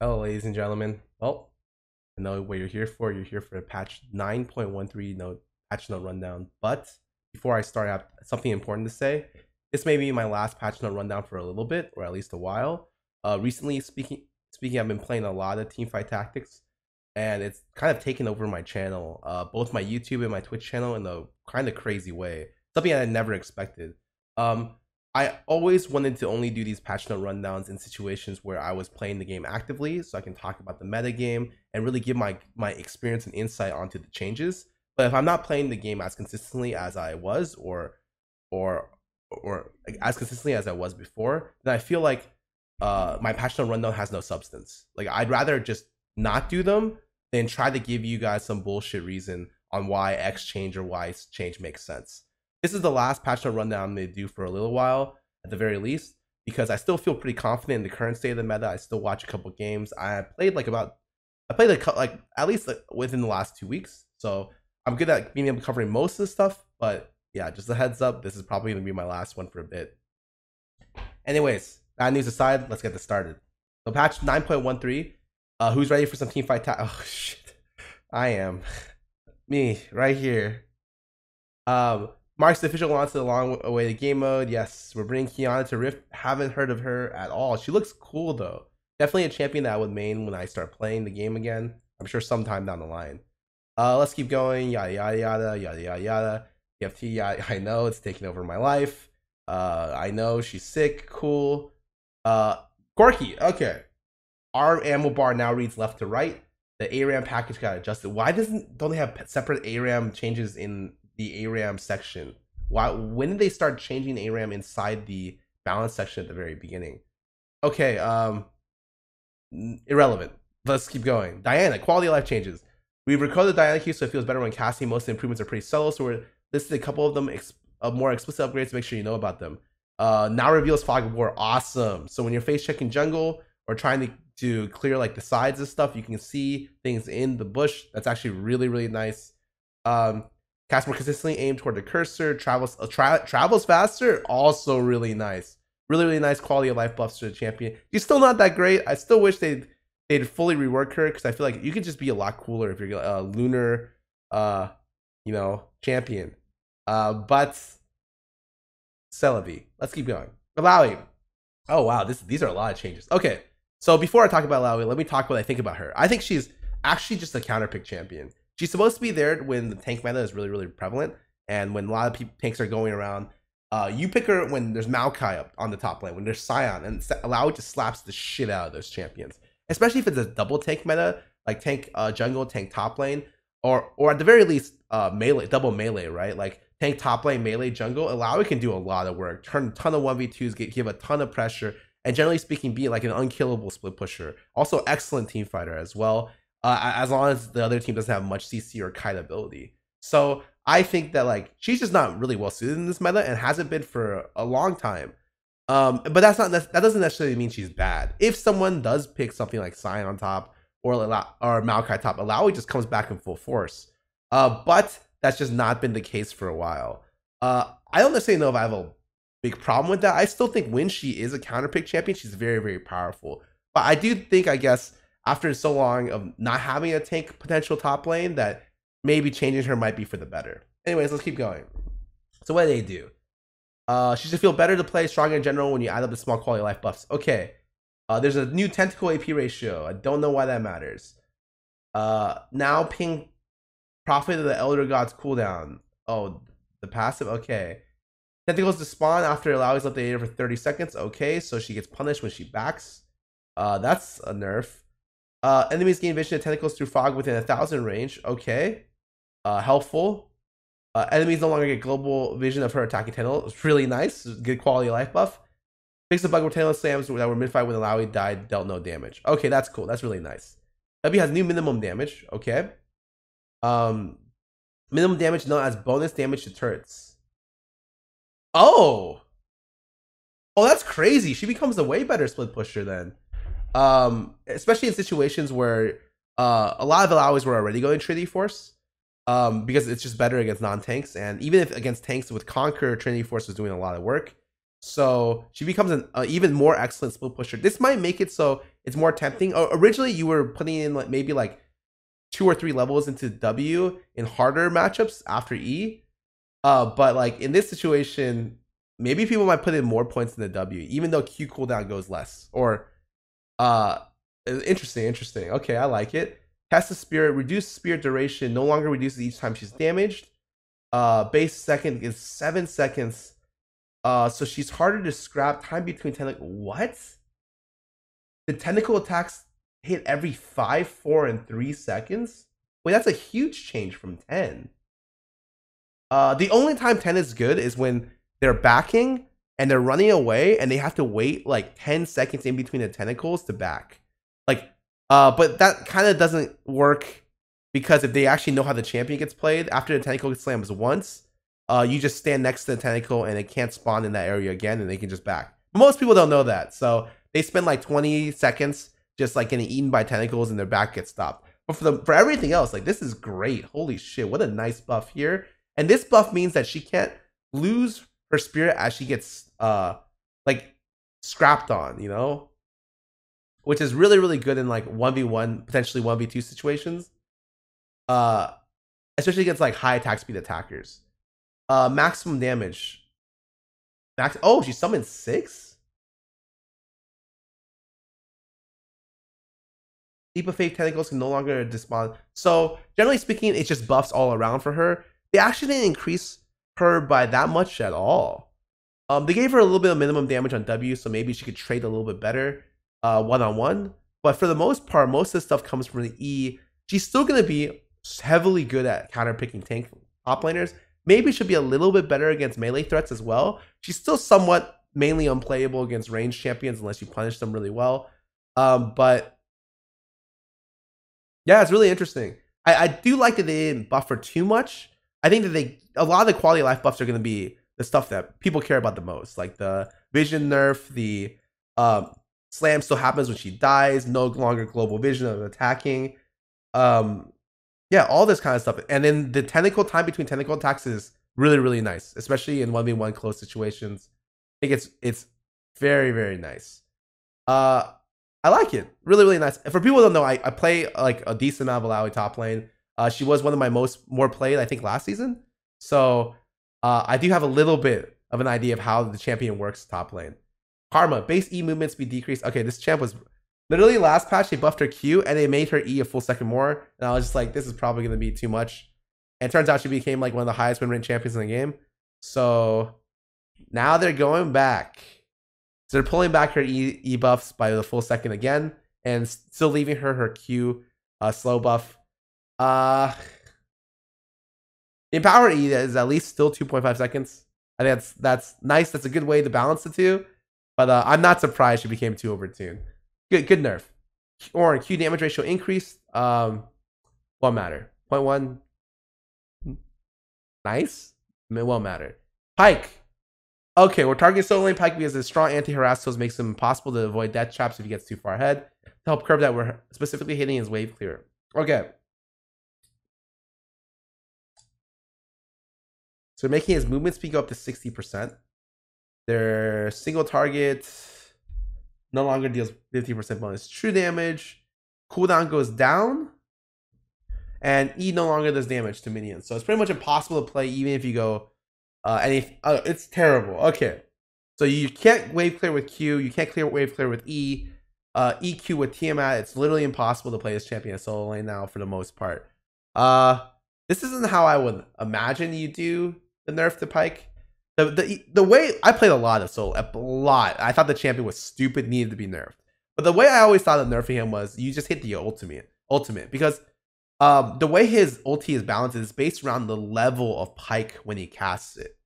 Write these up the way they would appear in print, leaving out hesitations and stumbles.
Hello, ladies and gentlemen. Well, I know what you're here for. You're here for patch 9.13 note patch note rundown. But before I start, I have something important to say. This may be my last patch note rundown for a little bit, or at least a while. Recently, speaking, I've been playing a lot of teamfight tactics, and it's kind of taken over my channel, both my YouTube and my Twitch channel, in a kind of crazy way. Something I never expected. Um, I always wanted to only do these patch note rundowns in situations where I was playing the game actively, so I can talk about the meta game and really give my experience and insight onto the changes. But if I'm not playing the game as consistently as I was, or as consistently as I was before, then I feel like my patch note rundown has no substance. Like, I'd rather just not do them than try to give you guys some bullshit reason on why X change or Y change makes sense. This is the last patch note rundown I'm going to do for a little while, at the very least, because I still feel pretty confident in the current state of the meta. I still watch a couple games. I played like at least within the last 2 weeks, so I'm good at being able to cover most of the stuff. But yeah, just a heads up, this is probably going to be my last one for a bit. Anyways, bad news aside, let's get this started. So patch 9.13. Who's ready for some team fight? Oh shit, I am. Me right here. Marks the official launch to the long awaited game mode. Yes, we're bringing Kiana to Rift. Haven't heard of her at all. She looks cool though. Definitely a champion that I would main when I start playing the game again. I'm sure sometime down the line. Let's keep going. Yada yada yada yada yada yada. EFT. I know it's taking over my life. I know she's sick. Cool. Corky. Okay. Our ammo bar now reads left to right. The ARAM package got adjusted. Why don't they have separate ARAM changes in the ARAM section? When did they start changing ARAM inside the balance section at the very beginning? Okay, irrelevant. Let's keep going. Diana, quality of life changes. We've recorded the Diana queue so it feels better when casting. Most of the improvements are pretty subtle, so we're listed a couple of them more explicit upgrades to make sure you know about them. Now reveals fog of war. Awesome. So when you're face checking jungle or trying to clear like the sides and stuff, you can see things in the bush. That's actually really, really nice. Cast more consistently, aim toward the cursor, travels faster, also really nice. Really, really nice quality of life buffs to the champion. She's still not that great. I still wish they'd fully rework her, because I feel like you could just be a lot cooler if you're a lunar champion. But Celebi. Let's keep going. Malawi. Oh wow, these are a lot of changes. Okay, so before I talk about Malawi, let me talk what I think about her. I think she's actually just a counter pick champion. She's supposed to be there when the tank meta is really, really prevalent, and when a lot of tanks are going around. You pick her when there's Maokai up on the top lane, when there's Scion, and Malawi just slaps the shit out of those champions. Especially if it's a double tank meta, like tank jungle, tank top lane, or at the very least melee, double melee, right? Like tank top lane, melee jungle. Malawi can do a lot of work, turn a ton of 1v2s, give a ton of pressure, and generally speaking, be like an unkillable split pusher. Also, excellent team fighter as well. As long as the other team doesn't have much CC or kite ability. So I think that like she's just not really well suited in this meta and hasn't been for a long time. But that doesn't necessarily mean she's bad. If someone does pick something like Scion on top or Maokai top, Malawi just comes back in full force. But that's just not been the case for a while. I don't necessarily know if I have a big problem with that. I still think when she is a counter pick champion, she's very, very powerful. But I do think, I guess, after so long of not having a tank potential top lane, that maybe changing her might be for the better. Anyways, let's keep going. So what do they do? She should feel better to play, stronger in general when you add up the small quality of life buffs. Okay. There's a new tentacle AP ratio. I don't know why that matters. Now ping Prophet of the Elder Gods cooldown. Oh, the passive? Okay. Tentacles to spawn after allowing left the area for 30 seconds. Okay, so she gets punished when she backs. That's a nerf. Enemies gain vision of tentacles through fog within 1,000 range. Okay. Helpful. Enemies no longer get global vision of her attacking tentacle. It's really nice. Good quality of life buff. Fix the bug where tentacle slams that were mid-fight when Malawi died dealt no damage. Okay, that's cool. That's really nice. W has new minimum damage. Okay. Minimum damage known as bonus damage to turrets. Oh, that's crazy. She becomes a way better split pusher then. Especially in situations where a lot of Malawi's were already going Trinity Force, because it's just better against non-tanks, and even if against tanks with Conquer, Trinity Force was doing a lot of work. So she becomes an even more excellent split pusher. This might make it so it's more tempting. Originally, you were putting in like maybe like 2 or 3 levels into W in harder matchups after E. But like in this situation, maybe people might put in more points in the W, even though Q cooldown goes less. Or interesting. Okay, I like it. Cast the spirit, reduce spirit duration, no longer reduces each time she's damaged. Base second is 7 seconds. So she's harder to scrap. Time between 10. What? The tentacle attacks hit every 5, 4, and 3 seconds? Wait, that's a huge change from 10. The only time 10 is good is when they're backing and they're running away and they have to wait like 10 seconds in between the tentacles to back. Like, but that kind of doesn't work because if they actually know how the champion gets played, after the tentacle slams once, you just stand next to the tentacle and it can't spawn in that area again and they can just back. But most people don't know that. So they spend like 20 seconds just like getting eaten by tentacles and their back gets stopped. But for everything else, like this is great. Holy shit, what a nice buff here. And this buff means that she can't lose her spirit as she gets like scrapped on, you know? Which is really, really good in like 1v1, potentially 1v2 situations. Especially against like high attack speed attackers. Maximum damage. Oh, she summoned 6? Leap of Faith tentacles can no longer despawn. So generally speaking, it's just buffs all around for her. They actually didn't increase her by that much at all. They gave her a little bit of minimum damage on W, so maybe she could trade a little bit better one-on-one. But for the most part, most of this stuff comes from the E. She's still going to be heavily good at counter-picking tank top laners. Maybe she'll be a little bit better against melee threats as well. She's still somewhat mainly unplayable against ranged champions unless you punish them really well. But yeah, it's really interesting. I do like that they didn't buff her too much. I think that a lot of the quality of life buffs are going to be the stuff that people care about the most, like the vision nerf, the slam still happens when she dies, no longer global vision of attacking. Yeah, all this kind of stuff. And then the tentacle time between tentacle attacks is really, really nice, especially in 1v1 close situations. I think it's very, very nice. I like it. Really, really nice. And for people who don't know, I play like a decent amount of Alawi top lane. She was one of my more played, I think, last season. So I do have a little bit of an idea of how the champion works top lane. Karma, base E movement speed decrease. Okay, this champ was literally last patch, they buffed her Q and they made her E a full second more. And I was just like, this is probably going to be too much. And it turns out she became like one of the highest win rate champions in the game. So now they're going back. So they're pulling back her E buffs by the full second again and still leaving her Q slow buff. The Empower E is at least still 2.5 seconds. I think that's nice. That's a good way to balance the two. But I'm not surprised she became 2 over tune. Good nerf. Or Q damage ratio increased. Won't matter. 0.1. Nice. It won't matter. Pike. Okay, we're targeting solo lane Pike because his strong anti-harass skills makes him impossible to avoid death traps if he gets too far ahead. To help curb that, we're specifically hitting his wave clearer. Okay. So making his movement speed go up to 60%. Their single target no longer deals 50% bonus true damage. Cooldown goes down. And E no longer does damage to minions. So it's pretty much impossible to play even if you go it's terrible. Okay. So you can't wave clear with Q. You can't wave clear with E. EQ with Tiamat. It's literally impossible to play this champion solo lane now for the most part. This isn't how I would imagine you do the nerf to Pike. The way I played a lot of solo, a lot. I thought the champion was stupid, needed to be nerfed. But the way I always thought of nerfing him was you just hit the ultimate because the way his ulti is balanced is based around the level of Pike when he casts it.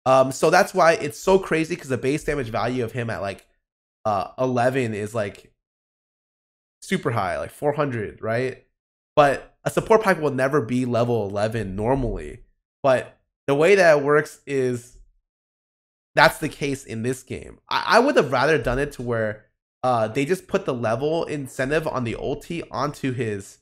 So that's why it's so crazy because the base damage value of him at like 11 is like super high, like 400, right? But a support Pike will never be level 11 normally. But the way that it works is that's the case in this game. I would have rather done it to where they just put the level incentive on the ulti onto his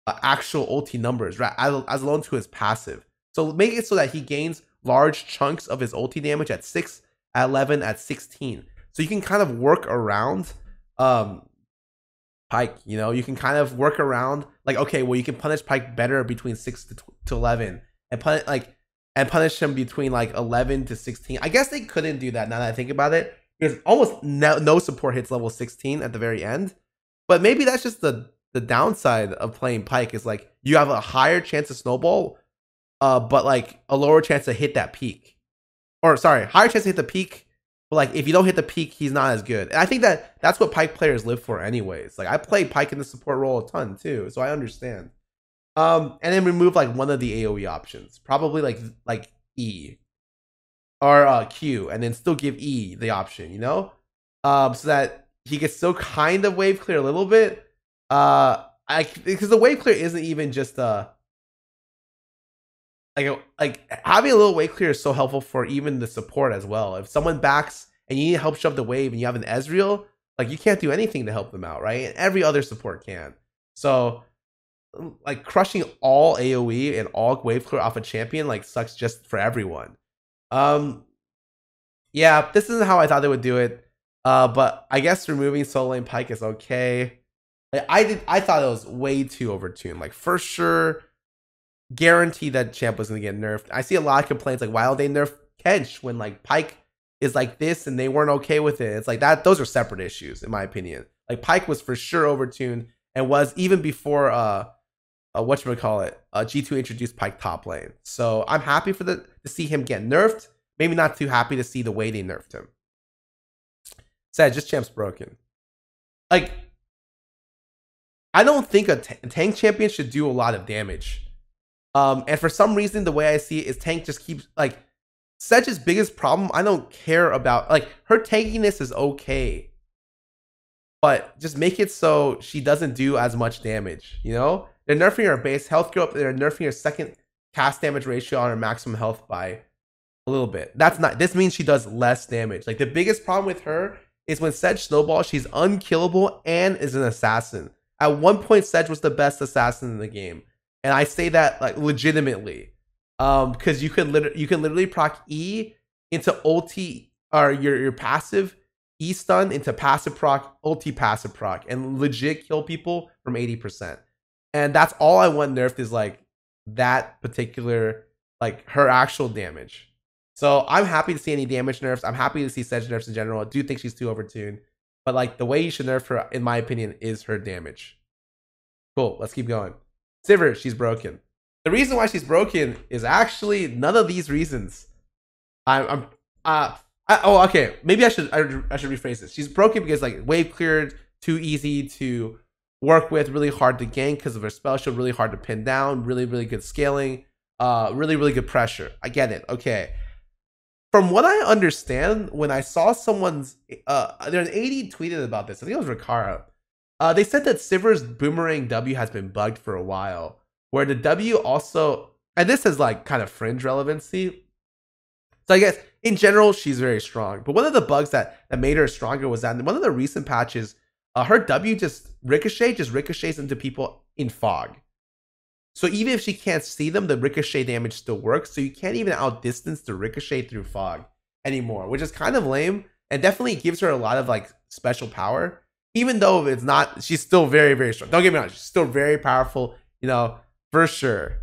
actual ulti numbers, right? As alone to his passive. So make it so that he gains large chunks of his ulti damage at 6, at 11, at 16. So you can kind of work around Pike. You know, you can kind of work around like, okay, well, you can punish Pike better between 6 to 11 and punish him between like 11 to 16. I guess they couldn't do that now that I think about it. Because almost no support hits level 16 at the very end. But maybe that's just the downside of playing Pike is like you have a higher chance to snowball, but like a lower chance to hit that peak. Or sorry, higher chance to hit the peak, but like if you don't hit the peak, he's not as good. And I think that's what Pike players live for anyways. Like I played Pike in the support role a ton too, so I understand. And then remove like one of the AoE options, probably like E or Q, and then still give E the option, you know, so that he can still kind of wave clear a little bit. Because the wave clear isn't even just like having a little wave clear is so helpful for even the support as well. If someone backs and you need help shove the wave and you have an Ezreal, like you can't do anything to help them out, right? And every other support can. So like crushing all AoE and all wave clear off a champion like sucks just for everyone. Yeah, this isn't how I thought they would do it. But I guess removing solo lane Pike is okay. Like, I thought it was way too overtuned. Like for sure, guaranteed that champ was gonna get nerfed. I see a lot of complaints like, why don't they nerf Kench when like Pike is like this and they weren't okay with it? It's like that. Those are separate issues in my opinion. Like Pike was for sure overtuned and was even before whatchamacallit, G2 introduced Pike top lane. So I'm happy to see him get nerfed. Maybe not too happy to see the way they nerfed him. Sad, just champ's broken. Like, I don't think a tank champion should do a lot of damage. And for some reason, the way I see it is tank just keeps like Sedge's biggest problem. I don't care about like her tankiness is okay, but just make it so she doesn't do as much damage. You know, they're nerfing her base health go up. They're nerfing her second cast damage ratio on her maximum health by a little bit. That's not. This means she does less damage. Like the biggest problem with her is when Sedge snowballs, she's unkillable and is an assassin. At one point, Sedge was the best assassin in the game. And I say that like legitimately, because you can literally proc E into ulti or your passive E stun into passive proc, ulti passive proc, and legit kill people from 80%. And that's all I want nerfed is like that particular like her actual damage. So I'm happy to see any damage nerfs. I'm happy to see Sedge nerfs in general. I do think she's too overtuned, but like the way you should nerf her, in my opinion, is her damage. Cool. Let's keep going. Sivir, she's broken. The reason why she's broken is actually none of these reasons. Okay. Maybe I should rephrase this. She's broken because like wave cleared, too easy to work with, really hard to gank because of her spell shield, really hard to pin down, really good scaling, really good pressure. I get it. Okay. From what I understand, when I saw someone's there's an 80 tweeted about this. I think it was Rikara. They said that Sivir's boomerang W has been bugged for a while, where the W also, and this is like kind of fringe relevancy. So I guess in general, she's very strong. But one of the bugs that made her stronger was that in one of the recent patches, her W just ricochets into people in fog. So even if she can't see them, the ricochet damage still works. So you can't even outdistance the ricochet through fog anymore, which is kind of lame and definitely gives her a lot of like special power. Even though it's not, she's still very strong. Don't get me wrong, she's still very powerful, you know, for sure.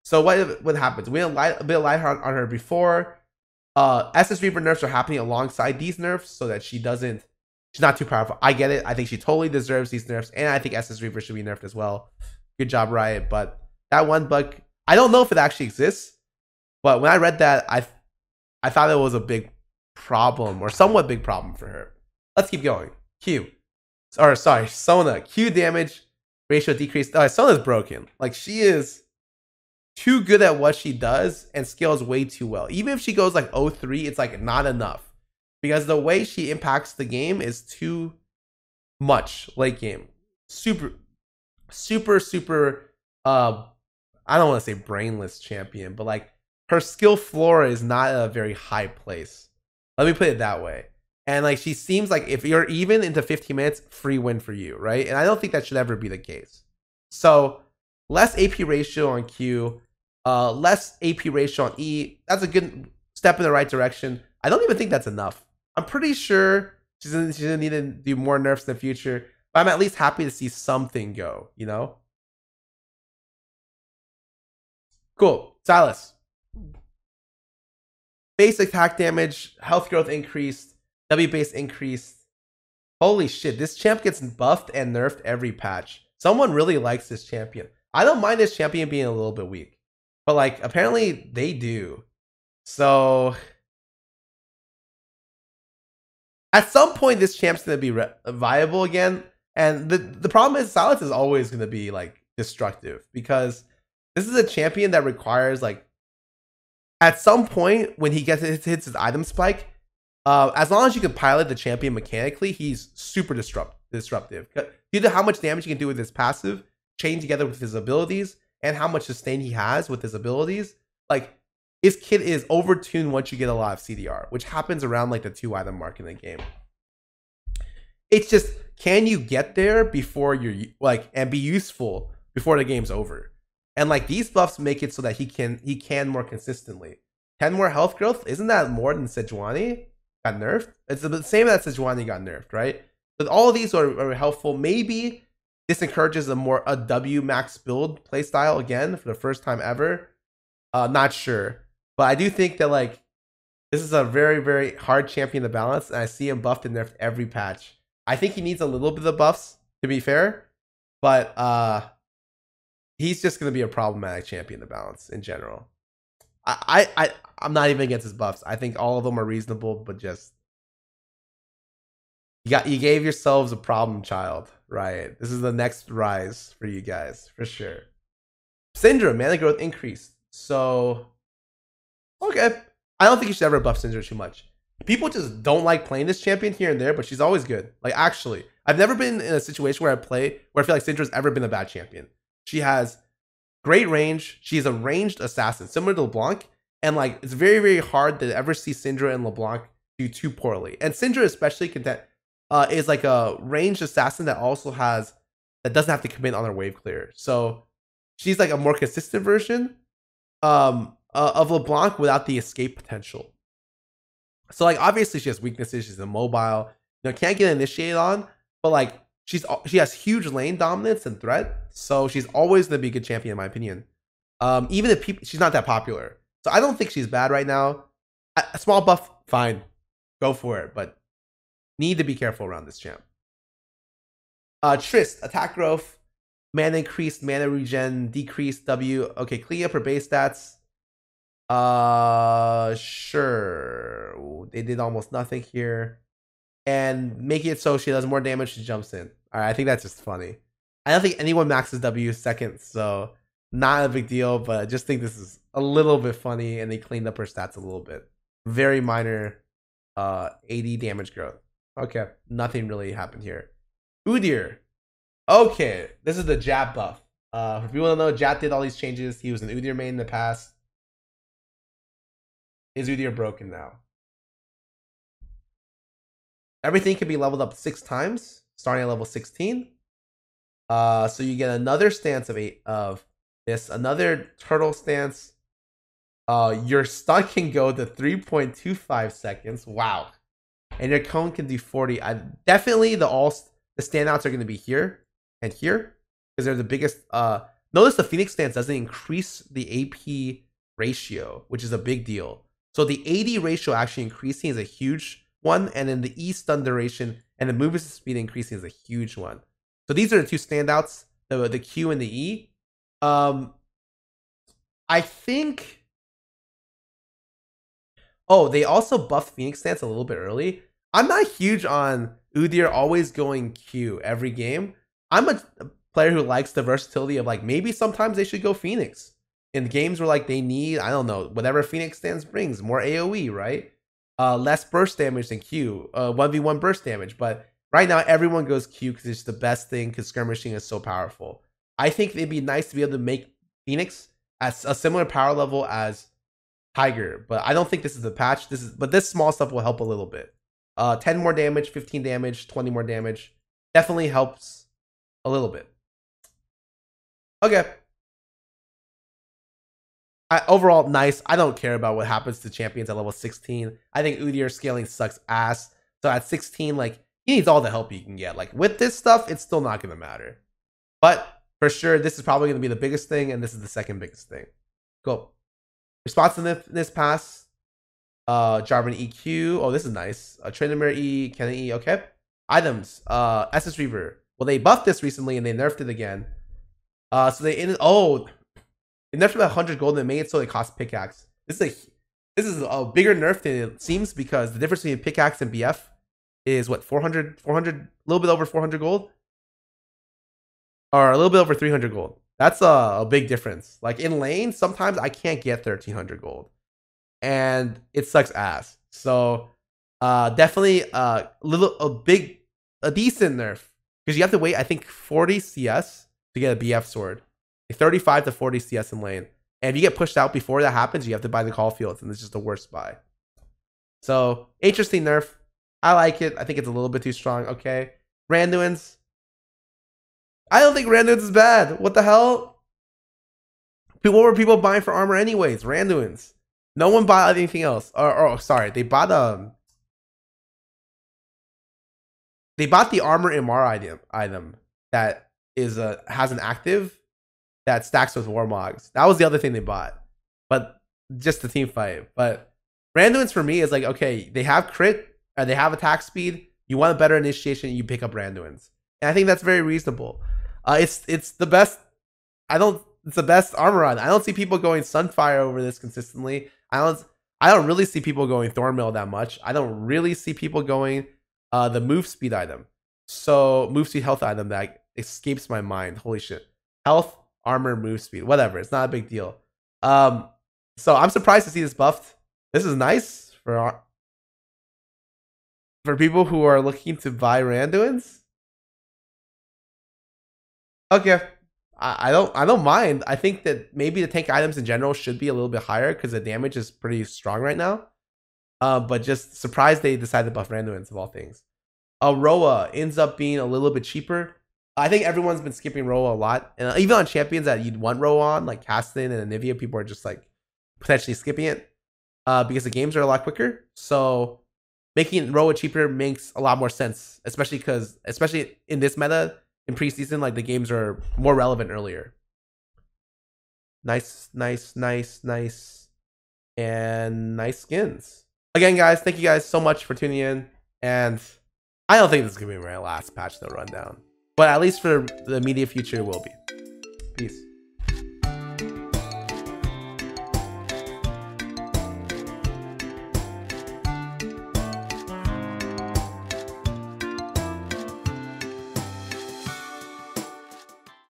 So what happens? We had a bit of light on her before. SS Reaper nerfs are happening alongside these nerfs so that she's not too powerful. I get it. I think she totally deserves these nerfs, and I think SS Reaper should be nerfed as well. Good job, Riot. But that one bug, I don't know if it actually exists, but when I read that, I thought it was a big problem or somewhat big problem for her. Let's keep going. Q. Or sorry, Sona. Q damage ratio decreased. Sona's broken. Like she is too good at what she does and scales way too well. Even if she goes like 0-3, it's like not enough. Because the way she impacts the game is too much late game. Super I don't want to say brainless champion, but like her skill floor is not at a very high place. Let me put it that way. And like she seems like if you're even into 15 minutes, free win for you, right? And I don't think that should ever be the case. So less AP ratio on Q, less AP ratio on E. That's a good step in the right direction. I don't even think that's enough. I'm pretty sure she's gonna need to do more nerfs in the future. But But I'm at least happy to see something go, you know? Cool. Silas. Base attack damage, health growth increased, W base increased. Holy shit, this champ gets buffed and nerfed every patch. Someone really likes this champion. I don't mind this champion being a little bit weak, but like apparently they do. So at some point this champ's gonna be viable again. And the problem is Silas is always gonna be like destructive because this is a champion that requires like at some point when he hits his item spike, as long as you can pilot the champion mechanically, he's super disruptive. Due to how much damage he can do with his passive, chained together with his abilities, and how much sustain he has with his abilities, like his kit is overtuned once you get a lot of CDR, which happens around like the 2 item mark in the game. It's just, can you get there before you're like and be useful before the game's over? And like these buffs make it so that he can more consistently. 10 more health growth, isn't that more than Sejuani got nerfed? It's the same that Sejuani got nerfed, right? But all of these are helpful. Maybe this encourages a W max build playstyle again for the first time ever. Not sure. But I do think that like this is a very, very hard champion to balance, and I see him buffed and nerfed every patch. I think he needs a little bit of buffs, to be fair. But he's just going to be a problematic champion to balance in general. I'm not even against his buffs. I think all of them are reasonable, but just you gave yourselves a problem child, right? This is the next rise for you guys, for sure. Syndra, mana growth increased. So, okay. I don't think you should ever buff Syndra too much. People just don't like playing this champion here and there, but she's always good. Like, actually, I've never been in a situation where I feel like Syndra's ever been a bad champion. She has great range. She's a ranged assassin, similar to LeBlanc. And like, it's very, very hard to ever see Syndra and LeBlanc do too poorly. And Syndra especially is like a ranged assassin that doesn't have to commit on her wave clear. So she's like a more consistent version of LeBlanc without the escape potential. So like, obviously she has weaknesses. She's immobile, can't get initiated on, but like she has huge lane dominance and threat. So she's always gonna be a good champion in my opinion. Even if she's not that popular. So I don't think she's bad right now. A small buff, fine. Go for it, but need to be careful around this champ. Trist, attack growth, mana increased, mana regen, decreased W. Okay, clean up her base stats. Sure. Ooh, they did almost nothing here. And making it so she does more damage, she jumps in. Alright, I think that's just funny. I don't think anyone maxes W second, so not a big deal, but I just think this is a little bit funny, and they cleaned up her stats a little bit. Very minor 80 damage growth. Okay, nothing really happened here. Udyr. Okay, this is the Jap buff. For people who don't know, Jap did all these changes. He was an Udyr main in the past. Is Udyr broken now? Everything can be leveled up 6 times, starting at level 16. So you get another stance of this, another turtle stance. Your stun can go to 3.25 seconds. Wow. And your cone can do 40. Definitely the standouts are going to be here and here, because they're the biggest. Notice the Phoenix stance doesn't increase the AP ratio, which is a big deal. So the AD ratio actually increasing is a huge one, and then the E stun duration and the movement speed increasing is a huge one. So these are the 2 standouts, the Q and the E. I think. Oh, they also buffed Phoenix stance a little bit early. I'm not huge on Udyr always going Q every game. I'm a player who likes the versatility of like, maybe sometimes they should go Phoenix in games where like they need, I don't know, whatever Phoenix stance brings, more AoE, right? Less burst damage than Q, 1v1 burst damage. But right now everyone goes Q because it's the best thing, because skirmishing is so powerful. I think it'd be nice to be able to make Phoenix at a similar power level as Tiger, but I don't think this is a patch. But this small stuff will help a little bit. 10 more damage, 15 damage, 20 more damage. Definitely helps a little bit. Okay. Overall, nice. I don't care about what happens to champions at level 16. I think Udyr scaling sucks ass. So at 16, like, he needs all the help he can get. Like with this stuff, it's still not gonna matter. But for sure, this is probably gonna be the biggest thing, and this is the second biggest thing. Cool. Responsiveness pass. Jarvan EQ. Oh, this is nice. Tryndamere E, Kennen E. Okay. Items. Essence Reaver. Well, they buffed this recently and they nerfed it again. So they nerfed it by 100 gold and they made it so it costs pickaxe. This is a bigger nerf than it seems, because the difference between pickaxe and BF is what, 400, a little bit over 400 gold, or a little bit over 300 gold. That's a big difference. Like in lane, sometimes I can't get 1300 gold, and it sucks ass. So definitely a decent nerf, because you have to wait, I think, 40 CS to get a BF sword, 35 to 40 CS in lane. And if you get pushed out before that happens, you have to buy the call fields, and it's just the worst buy. So interesting nerf. I like it. I think it's a little bit too strong. Okay, Randuin's. I don't think Randuin's is bad. What the hell? What were people buying for armor anyways? Randuin's. No one bought anything else. Sorry, they bought the armor MR item that is has an active that stacks with Warmogs. That was the other thing they bought, but just the team fight. But Randuin's for me is like, okay, they have crit, they have attack speed. You want a better initiation, you pick up Randuin's, and I think that's very reasonable. It's the best. It's the best armor on. I don't see people going Sunfire over this consistently. I don't really see people going Thornmail that much. I don't really see people going the move speed item. So move speed health item that escapes my mind. Holy shit. Health, armor, move speed, whatever. It's not a big deal. So I'm surprised to see this buffed. This is nice for people who are looking to buy Randuin's. Okay. I don't mind. I think that maybe the tank items in general should be a little bit higher, because the damage is pretty strong right now. But just surprised they decided to buff Randuin's of all things. Roa ends up being a little bit cheaper. I think everyone's been skipping Roa a lot, and even on champions that you'd want Roa on, like Caston and Anivia, people are just like potentially skipping it because the games are a lot quicker. So making Roa cheaper makes a lot more sense, especially in this meta. In preseason, like the games are more relevant earlier. Nice, and nice skins. Again, guys, thank you guys so much for tuning in. And I don't think this is gonna be my last patch note rundown, but at least for the immediate future, it will be. Peace.